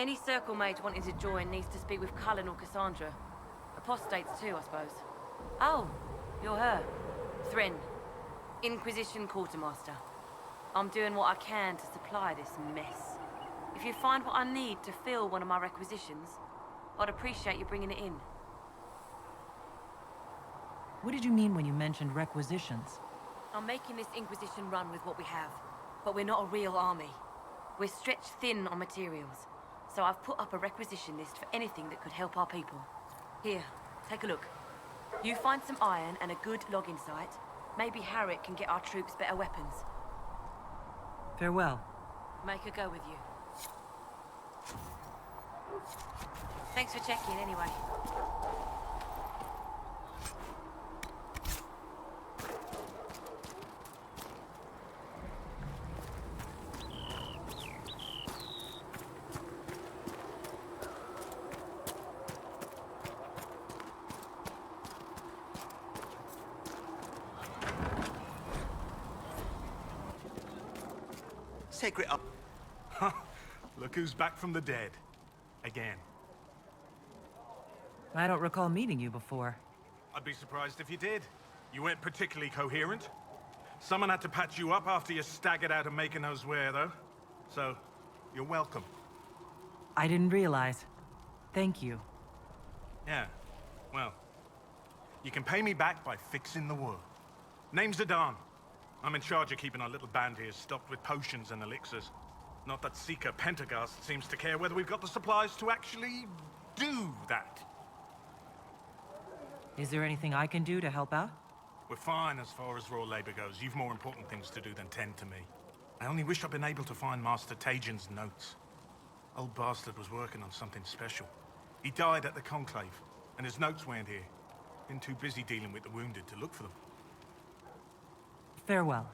Any circle mage wanting to join needs to speak with Cullen or Cassandra. Apostates too, I suppose. Oh, you're her. Thren, Inquisition Quartermaster. I'm doing what I can to supply this mess. If you find what I need to fill one of my requisitions, I'd appreciate you bringing it in. What did you mean when you mentioned requisitions? I'm making this Inquisition run with what we have, but we're not a real army. We're stretched thin on materials, so I've put up a requisition list for anything that could help our people. Here, take a look. You find some iron and a good logging site, maybe Harriet can get our troops better weapons. Farewell. Make her go with you. Thanks for checking anyway. Sacred up. Look who's back from the dead. Again. I don't recall meeting you before. I'd be surprised if you did. You weren't particularly coherent. Someone had to patch you up after you staggered out of making those wear, though. So, you're welcome. I didn't realize. Thank you. Yeah, well, you can pay me back by fixing the world. Name's Zidane. I'm in charge of keeping our little band here stocked with potions and elixirs. Not that Seeker Pentagast seems to care whether we've got the supplies to actually do that. Is there anything I can do to help out? We're fine as far as raw labor goes. You've more important things to do than tend to me. I only wish I'd been able to find Master Tajin's notes. Old bastard was working on something special. He died at the Conclave, and his notes weren't here. Been too busy dealing with the wounded to look for them. Farewell.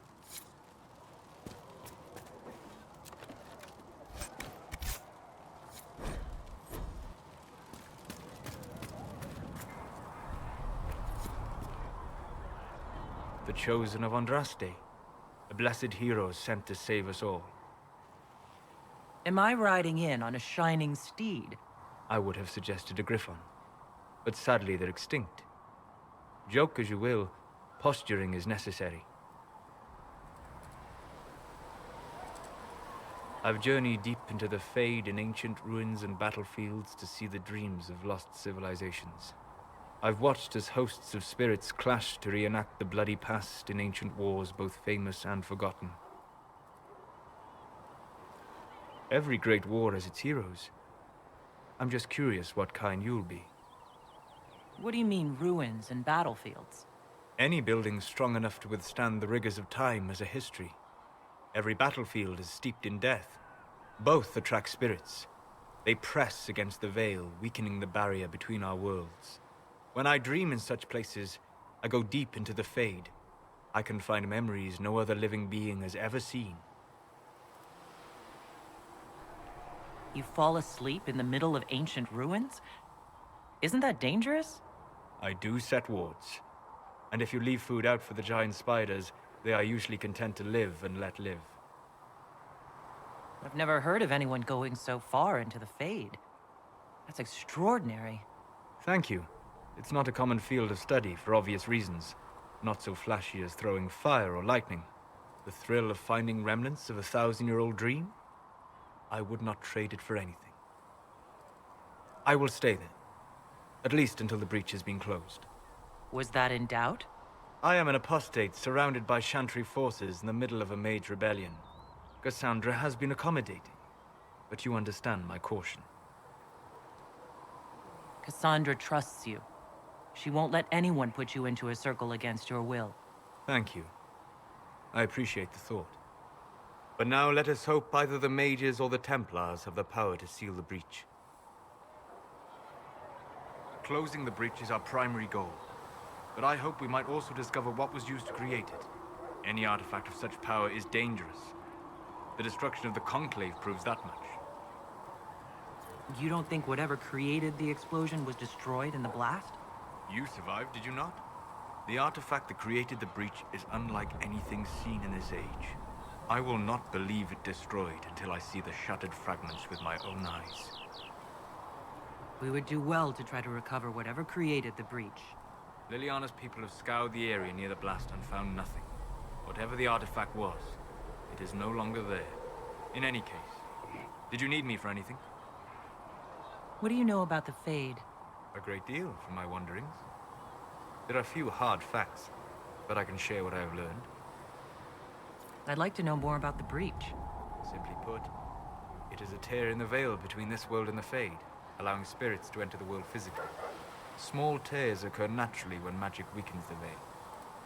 The chosen of Andraste, a blessed hero sent to save us all. Am I riding in on a shining steed? I would have suggested a griffon, but sadly they're extinct. Joke as you will, posturing is necessary. I've journeyed deep into the Fade in ancient ruins and battlefields to see the dreams of lost civilizations. I've watched as hosts of spirits clash to reenact the bloody past in ancient wars both famous and forgotten. Every great war has its heroes. I'm just curious what kind you'll be. What do you mean, ruins and battlefields? Any building strong enough to withstand the rigors of time has a history. Every battlefield is steeped in death. Both attract spirits. They press against the veil, weakening the barrier between our worlds. When I dream in such places, I go deep into the Fade. I can find memories no other living being has ever seen. You fall asleep in the middle of ancient ruins? Isn't that dangerous? I do set wards. And if you leave food out for the giant spiders, they are usually content to live and let live. I've never heard of anyone going so far into the Fade. That's extraordinary. Thank you. It's not a common field of study for obvious reasons. Not so flashy as throwing fire or lightning. The thrill of finding remnants of a 1,000-year-old dream? I would not trade it for anything. I will stay there. At least until the breach has been closed. Was that in doubt? I am an apostate surrounded by Chantry forces in the middle of a mage rebellion. Cassandra has been accommodating, but you understand my caution. Cassandra trusts you. She won't let anyone put you into a circle against your will. Thank you. I appreciate the thought. But now let us hope either the mages or the Templars have the power to seal the breach. Closing the breach is our primary goal. But I hope we might also discover what was used to create it. Any artifact of such power is dangerous. The destruction of the Conclave proves that much. You don't think whatever created the explosion was destroyed in the blast? You survived, did you not? The artifact that created the breach is unlike anything seen in this age. I will not believe it destroyed until I see the shattered fragments with my own eyes. We would do well to try to recover whatever created the breach. Liliana's people have scoured the area near the blast and found nothing. Whatever the artifact was, it is no longer there. In any case, did you need me for anything? What do you know about the Fade? A great deal, from my wanderings. There are few hard facts, but I can share what I have learned. I'd like to know more about the breach. Simply put, it is a tear in the veil between this world and the Fade, allowing spirits to enter the world physically. Small tears occur naturally when magic weakens the veil,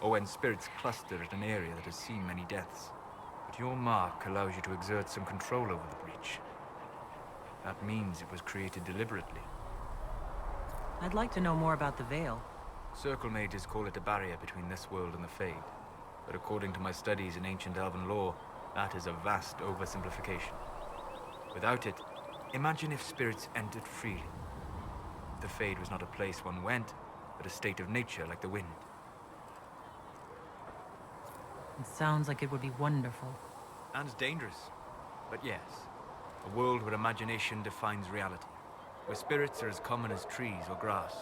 or when spirits cluster at an area that has seen many deaths. But your mark allows you to exert some control over the breach. That means it was created deliberately. I'd like to know more about the Veil. Circle mages call it a barrier between this world and the Fade. But according to my studies in ancient elven lore, that is a vast oversimplification. Without it, imagine if spirits entered freely. The Fade was not a place one went, but a state of nature like the wind. It sounds like it would be wonderful. And dangerous. But yes, a world where imagination defines reality. Where spirits are as common as trees or grass.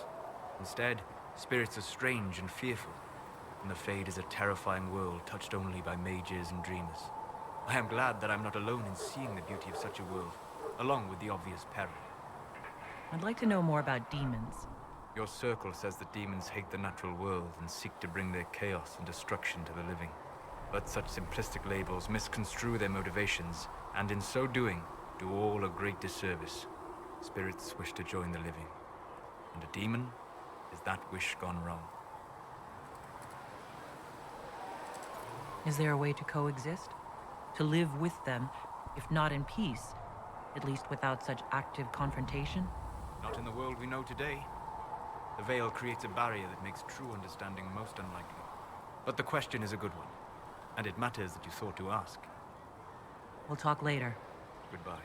Instead, spirits are strange and fearful. And the Fade is a terrifying world touched only by mages and dreamers. I am glad that I'm not alone in seeing the beauty of such a world, along with the obvious peril. I'd like to know more about demons. Your circle says that demons hate the natural world and seek to bring their chaos and destruction to the living. But such simplistic labels misconstrue their motivations, and in so doing, do all a great disservice. Spirits wish to join the living, and a demon is that wish gone wrong. Is there a way to coexist? To live with them, if not in peace, at least without such active confrontation? Not in the world we know today. The Veil creates a barrier that makes true understanding most unlikely. But the question is a good one, and it matters that you thought to ask. We'll talk later. Goodbye.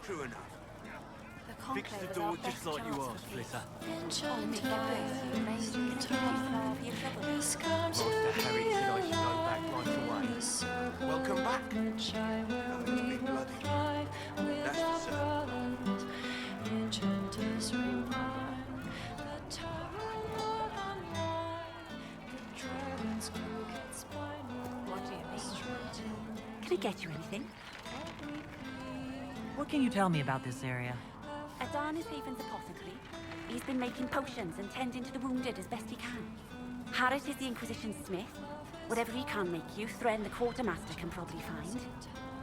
True enough. The Fix the door just like you asked, Flitter. Master Harry said I should go back right away. Welcome back. No, it's been bloody. That's for certain. What do you mean? Can I get you anything? What can you tell me about this area? Adan is Haven's apothecary. He's been making potions and tending to the wounded as best he can. Harris is the Inquisition smith. Whatever he can make you, Thren the quartermaster can probably find.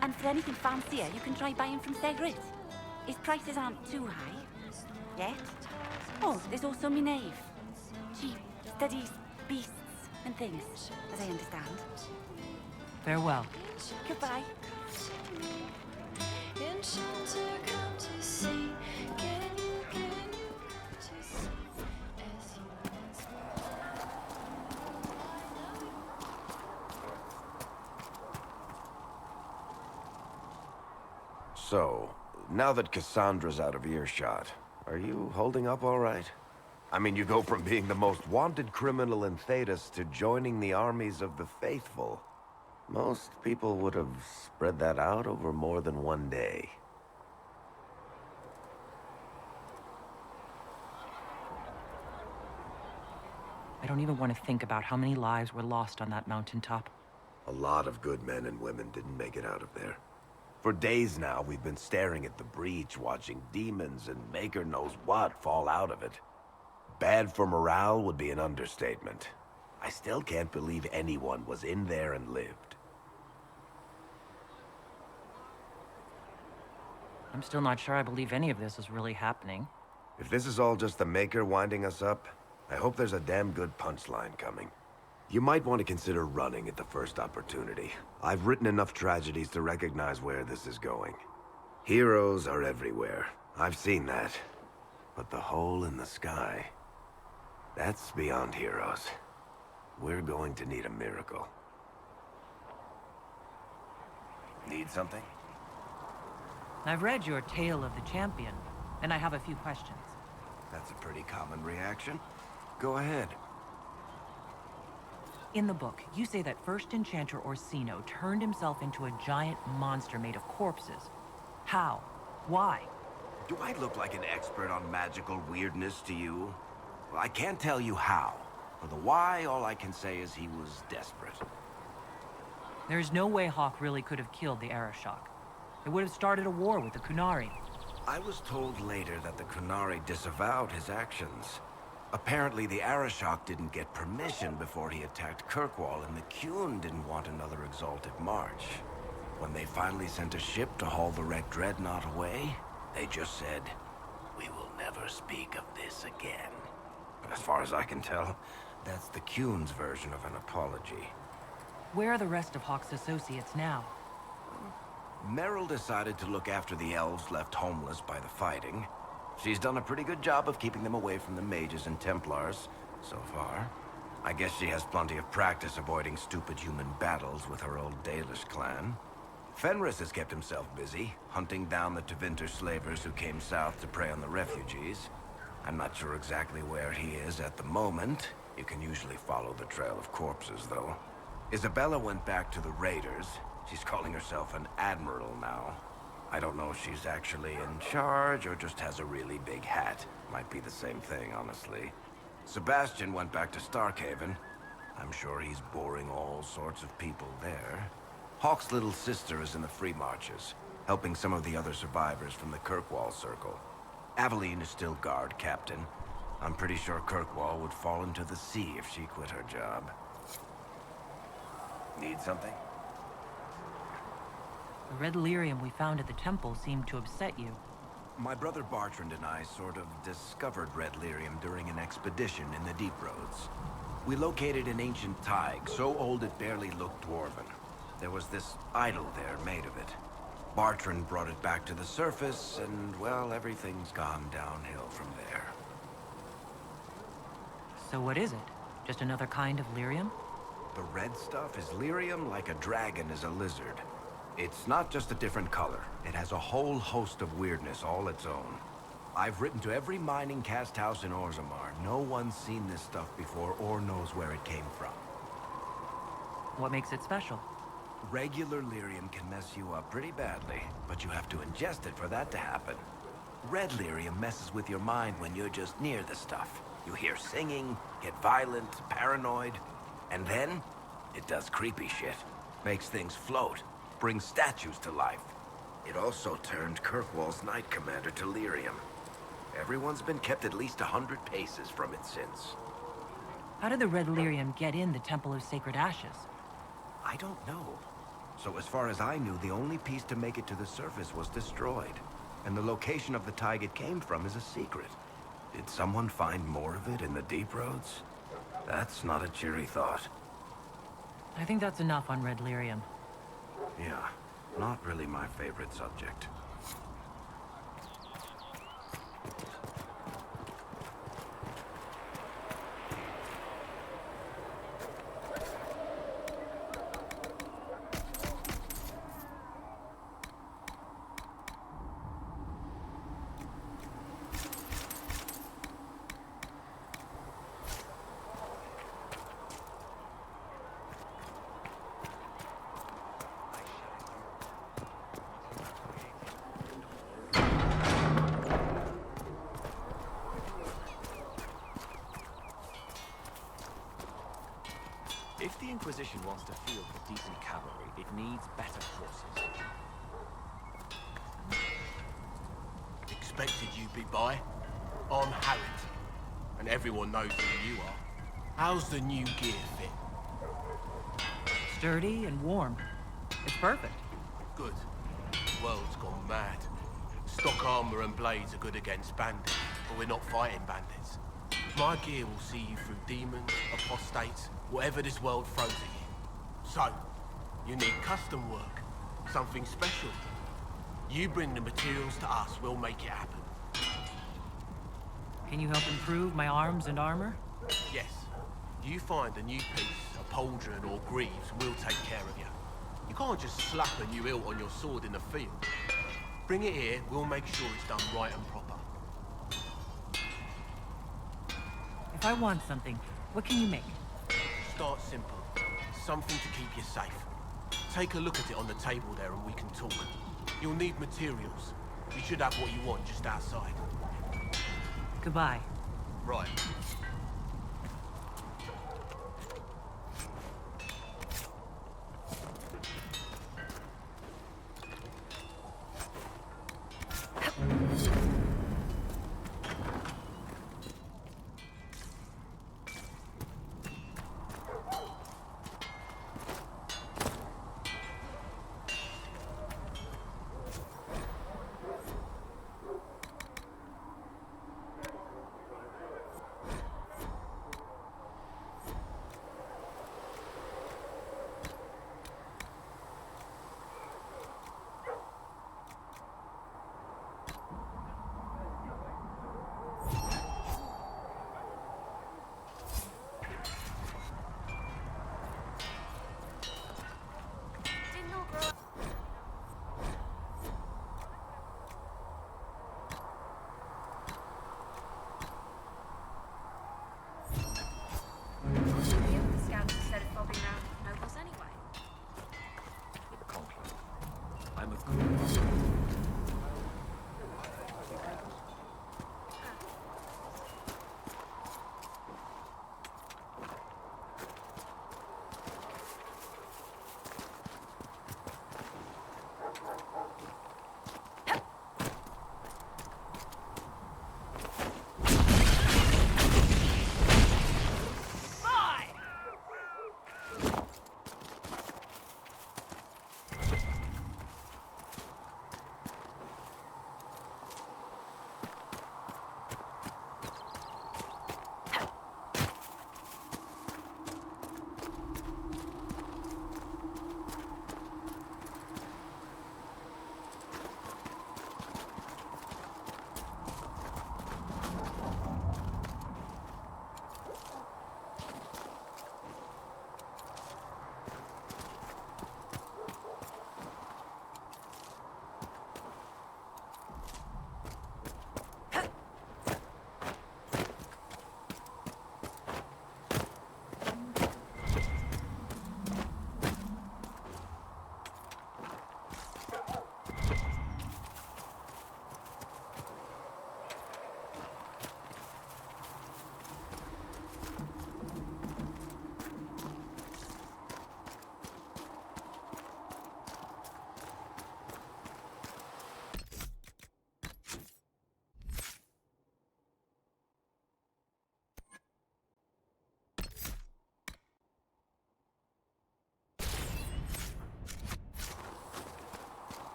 And for anything fancier, you can try buying from Segrit. His prices aren't too high. Yet. Oh, there's also Minave. She studies beasts and things, as I understand. Farewell. Goodbye. So, now that Cassandra's out of earshot, are you holding up all right? I mean, you go from being the most wanted criminal in Thedas to joining the armies of the faithful. Most people would have spread that out over more than one day. I don't even want to think about how many lives were lost on that mountaintop. A lot of good men and women didn't make it out of there. For days now, we've been staring at the breach, watching demons and maker knows what fall out of it. Bad for morale would be an understatement. I still can't believe anyone was in there and lived. I'm still not sure I believe any of this is really happening. If this is all just the Maker winding us up, I hope there's a damn good punchline coming. You might want to consider running at the first opportunity. I've written enough tragedies to recognize where this is going. Heroes are everywhere, I've seen that. But the hole in the sky... that's beyond heroes. We're going to need a miracle. Need something? I've read your Tale of the Champion, and I have a few questions. That's a pretty common reaction. Go ahead. In the book, you say that First Enchanter Orsino turned himself into a giant monster made of corpses. How? Why? Do I look like an expert on magical weirdness to you? Well, I can't tell you how. For the why, all I can say is he was desperate. There's no way Hawk really could have killed the Arashok. It would have started a war with the Kunari. I was told later that the Kunari disavowed his actions. Apparently, the Arashok didn't get permission before he attacked Kirkwall, and the Qun didn't want another exalted march. When they finally sent a ship to haul the Red Dreadnought away, they just said, "We will never speak of this again." As far as I can tell, that's the Qun's version of an apology. Where are the rest of Hawk's associates now? Meryl decided to look after the elves left homeless by the fighting. She's done a pretty good job of keeping them away from the mages and Templars, so far. I guess she has plenty of practice avoiding stupid human battles with her old Dalish clan. Fenris has kept himself busy, hunting down the Tevinter slavers who came south to prey on the refugees. I'm not sure exactly where he is at the moment. You can usually follow the trail of corpses, though. Isabella went back to the raiders. She's calling herself an admiral now. I don't know if she's actually in charge or just has a really big hat. Might be the same thing, honestly. Sebastian went back to Starkhaven. I'm sure he's boring all sorts of people there. Hawk's little sister is in the Free Marches, helping some of the other survivors from the Kirkwall Circle. Aveline is still guard captain. I'm pretty sure Kirkwall would fall into the sea if she quit her job. Need something? The red lyrium we found at the temple seemed to upset you. My brother Bartrand and I sort of discovered red lyrium during an expedition in the Deep Roads. We located an ancient Tig, so old it barely looked dwarven. There was this idol there made of it. Bartrand brought it back to the surface, and, well, everything's gone downhill from there. So what is it? Just another kind of lyrium? The red stuff is lyrium like a dragon is a lizard. It's not just a different color. It has a whole host of weirdness all its own. I've written to every mining cast house in Orzammar. No one's seen this stuff before or knows where it came from. What makes it special? Regular lyrium can mess you up pretty badly, but you have to ingest it for that to happen. Red lyrium messes with your mind when you're just near the stuff. You hear singing, get violent, paranoid, and then it does creepy shit. Makes things float, brings statues to life. It also turned Kirkwall's Knight Commander to lyrium. Everyone's been kept at least 100 paces from it since. How did the red lyrium get in the Temple of Sacred Ashes? I don't know. So as far as I knew, the only piece to make it to the surface was destroyed. And the location of the Tig it came from is a secret. Did someone find more of it in the Deep Roads? That's not a cheery thought. I think that's enough on red lyrium. Yeah, not really my favorite subject. If the Inquisition wants to field decent cavalry, it needs better horses. Expected you'd be by. I'm Harriet, and everyone knows who you are. How's the new gear fit? Sturdy and warm. It's perfect. Good. The world's gone mad. Stock armor and blades are good against bandits, but we're not fighting bandits. My gear will see you through demons, apostates, whatever this world throws at you. So, you need custom work, something special. You bring the materials to us, we'll make it happen. Can you help improve my arms and armor? Yes. You find a new piece, a pauldron or greaves, we'll take care of you. You can't just slap a new hilt on your sword in the field. Bring it here, we'll make sure it's done right and proper. If I want something, what can you make? Start simple. Something to keep you safe. Take a look at it on the table there and we can talk. You'll need materials. You should have what you want just outside. Goodbye. Right.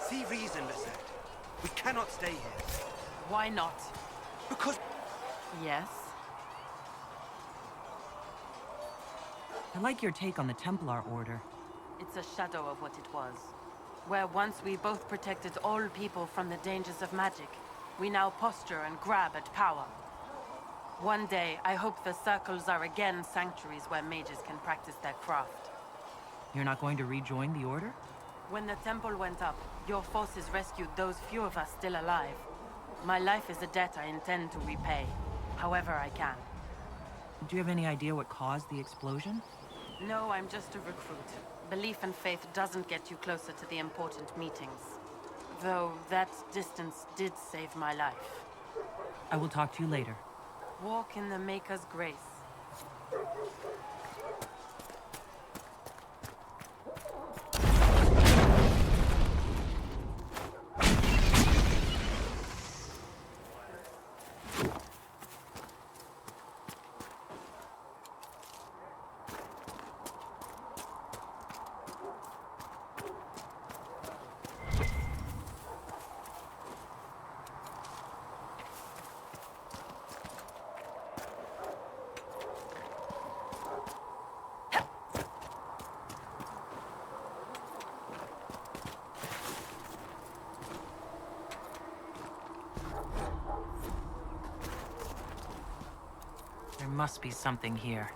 See reason, Lisette. We cannot stay here. Why not? Because... Yes? I like your take on the Templar Order. It's a shadow of what it was. Where once we both protected all people from the dangers of magic, we now posture and grab at power. One day, I hope the circles are again sanctuaries where mages can practice their craft. You're not going to rejoin the Order? When the temple went up, your forces rescued those few of us still alive. My life is a debt I intend to repay, however I can. Do you have any idea what caused the explosion? No, I'm just a recruit. Belief and faith doesn't get you closer to the important meetings. Though that distance did save my life. I will talk to you later. Walk in the Maker's grace. There must be something here.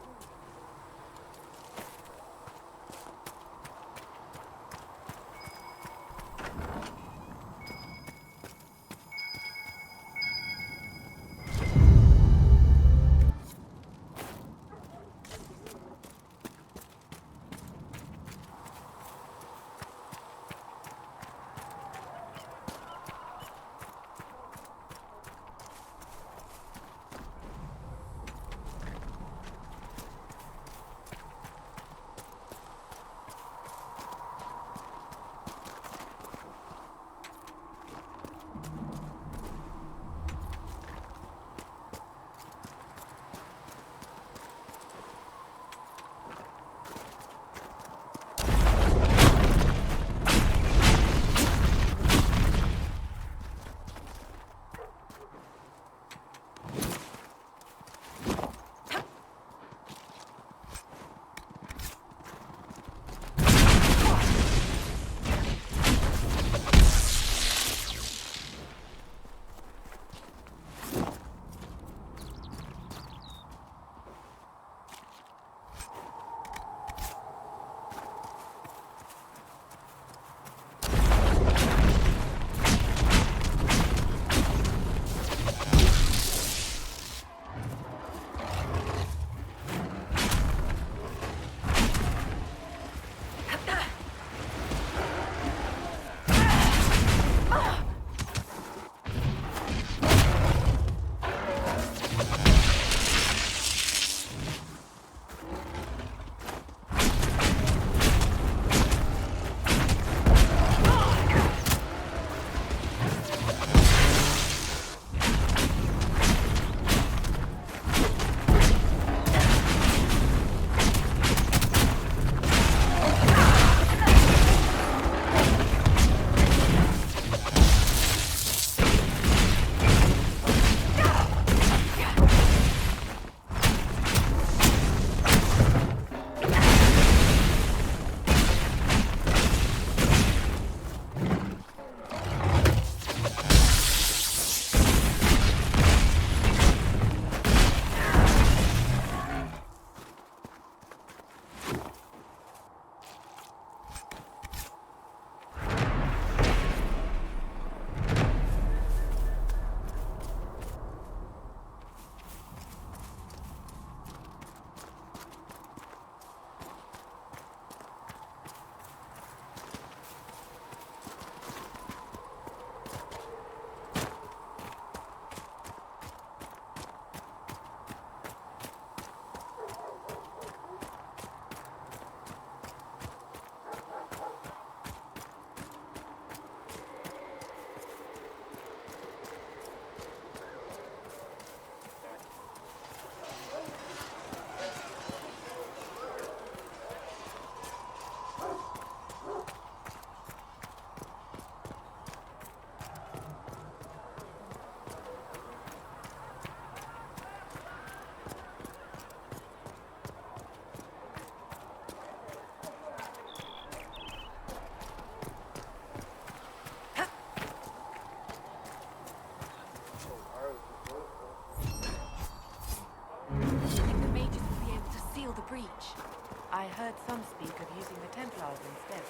I heard some speak of using the Templars instead.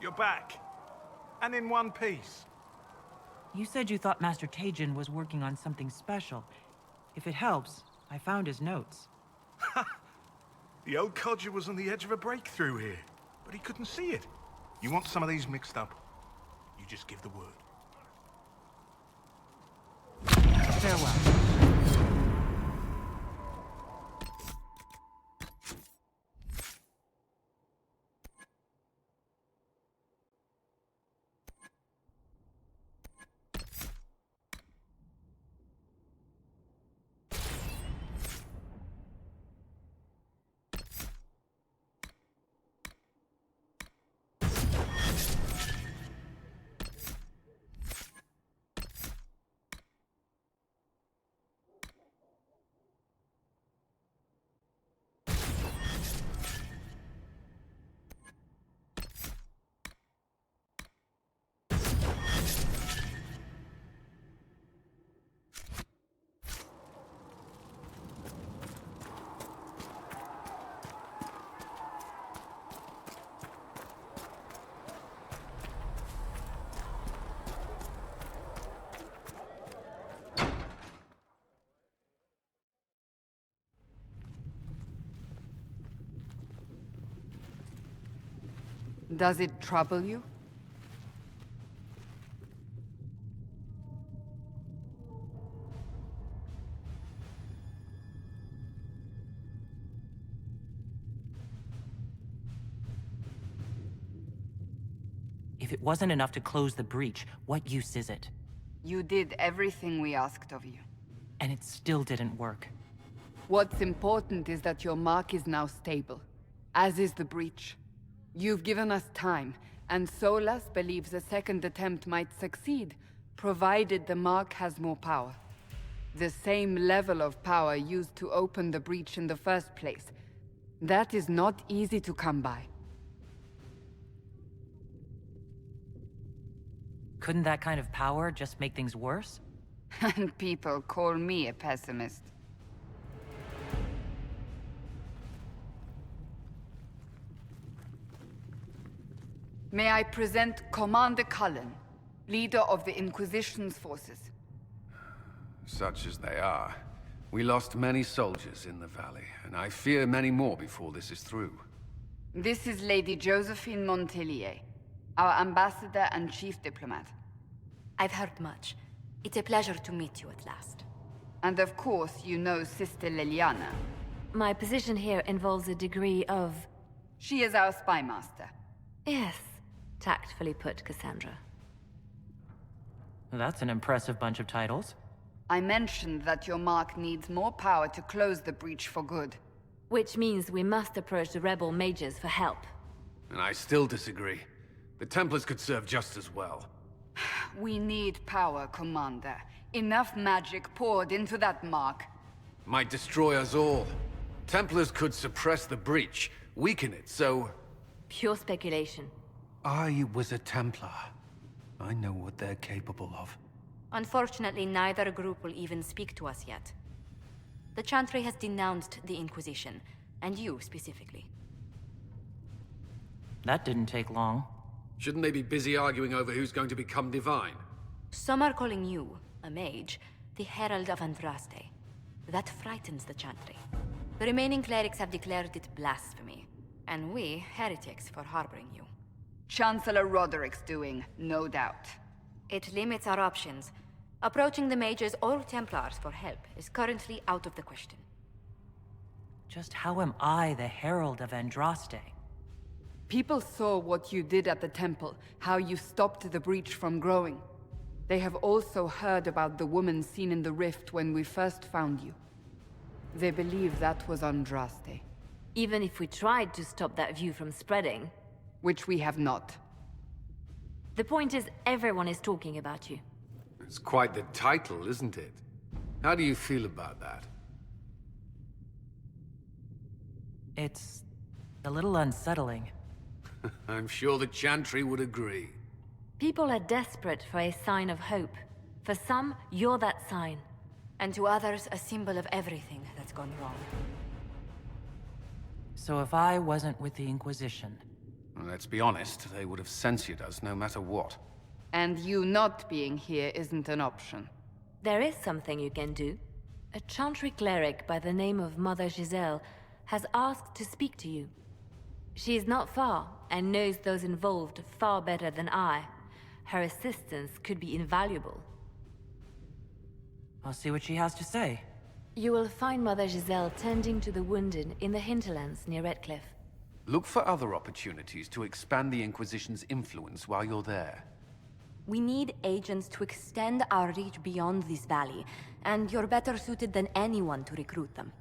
You're back. and in one piece. You said you thought Master Tajin was working on something special. If it helps, I found his notes. The old codger was on the edge of a breakthrough here, but he couldn't see it. You want some of these mixed up? You just give the word. Farewell. Does it trouble you? If it wasn't enough to close the breach, what use is it? You did everything we asked of you. And it still didn't work. What's important is that your mark is now stable, as is the breach. You've given us time, and Solas believes a second attempt might succeed, provided the mark has more power. The same level of power used to open the breach in the first place. That is not easy to come by. Couldn't that kind of power just make things worse? And people call me a pessimist. May I present Commander Cullen, leader of the Inquisition's forces. Such as they are. We lost many soldiers in the valley, and I fear many more before this is through. This is Lady Josephine Montellier, our ambassador and chief diplomat. I've heard much. It's a pleasure to meet you at last. And of course, you know Sister Liliana. My position here involves a degree of... She is our spy master. Yes, tactfully put, Cassandra. That's an impressive bunch of titles. I mentioned that your mark needs more power to close the breach for good. Which means we must approach the rebel mages for help. And I still disagree. The Templars could serve just as well. We need power, Commander. Enough magic poured into that mark. Might destroy us all. Templars could suppress the breach, weaken it, so... Pure speculation. I was a Templar. I know what they're capable of. Unfortunately, neither group will even speak to us yet. The Chantry has denounced the Inquisition, and you specifically. That didn't take long. Shouldn't they be busy arguing over who's going to become divine? Some are calling you, a mage, the Herald of Andraste. That frightens the Chantry. The remaining clerics have declared it blasphemy, and we, heretics, for harboring you. Chancellor Roderick's doing, no doubt. It limits our options. Approaching the mages or Templars for help is currently out of the question. Just how am I the Herald of Andraste? People saw what you did at the temple, how you stopped the breach from growing. They have also heard about the woman seen in the rift when we first found you. They believe that was Andraste. Even if we tried to stop that view from spreading... Which we have not. The point is, everyone is talking about you. It's quite the title, isn't it? How do you feel about that? It's a little unsettling. I'm sure the Chantry would agree. People are desperate for a sign of hope. For some, you're that sign. And to others, a symbol of everything that's gone wrong. So if I wasn't with the Inquisition... Well, let's be honest, they would have censored us no matter what. And you not being here isn't an option. There is something you can do. A Chantry cleric by the name of Mother Giselle has asked to speak to you. She is not far, and knows those involved far better than I. Her assistance could be invaluable. I'll see what she has to say. You will find Mother Giselle tending to the wounded in the hinterlands near Redcliffe. Look for other opportunities to expand the Inquisition's influence while you're there. We need agents to extend our reach beyond this valley, and you're better suited than anyone to recruit them.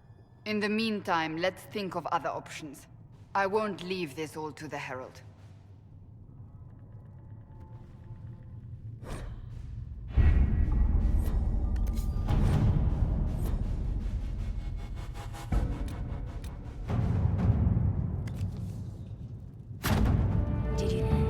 In the meantime, let's think of other options. I won't leave this all to the Herald. Did you...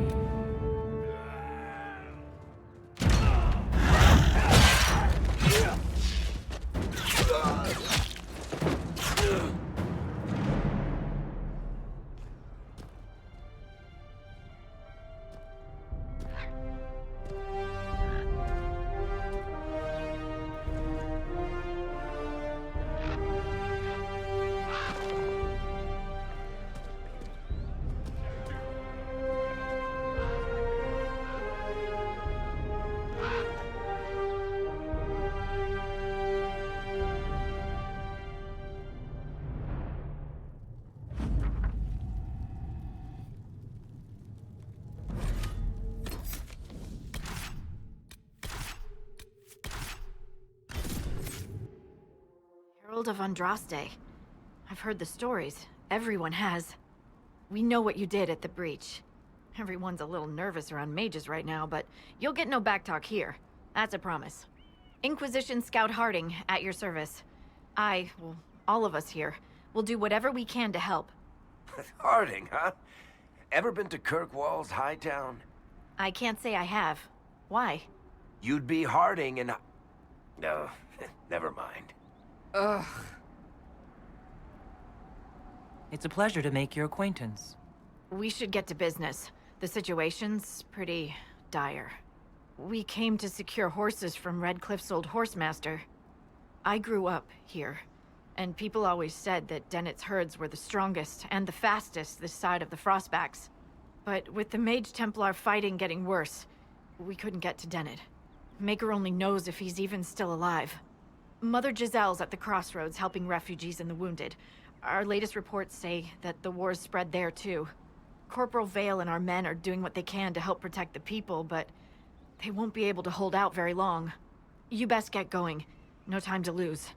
Herald of Andraste. I've heard the stories. Everyone has. We know what you did at the breach. Everyone's a little nervous around mages right now, but you'll get no backtalk here. That's a promise. Inquisition Scout Harding, at your service. Well, all of us here, will do whatever we can to help. Harding, huh? Ever been to Kirkwall's Hightown? I can't say I have. Why? You'd be Harding and... No, never mind. Ugh. It's a pleasure to make your acquaintance. We should get to business. The situation's pretty dire. We came to secure horses from Redcliffe's old horsemaster. I grew up here, and people always said that Dennett's herds were the strongest and the fastest this side of the Frostbacks. But with the Mage Templar fighting getting worse, we couldn't get to Dennett. Maker only knows if he's even still alive. Mother Giselle's at the crossroads helping refugees and the wounded. Our latest reports say that the war's spread there too. Corporal Vale and our men are doing what they can to help protect the people, but they won't be able to hold out very long. You best get going. No time to lose.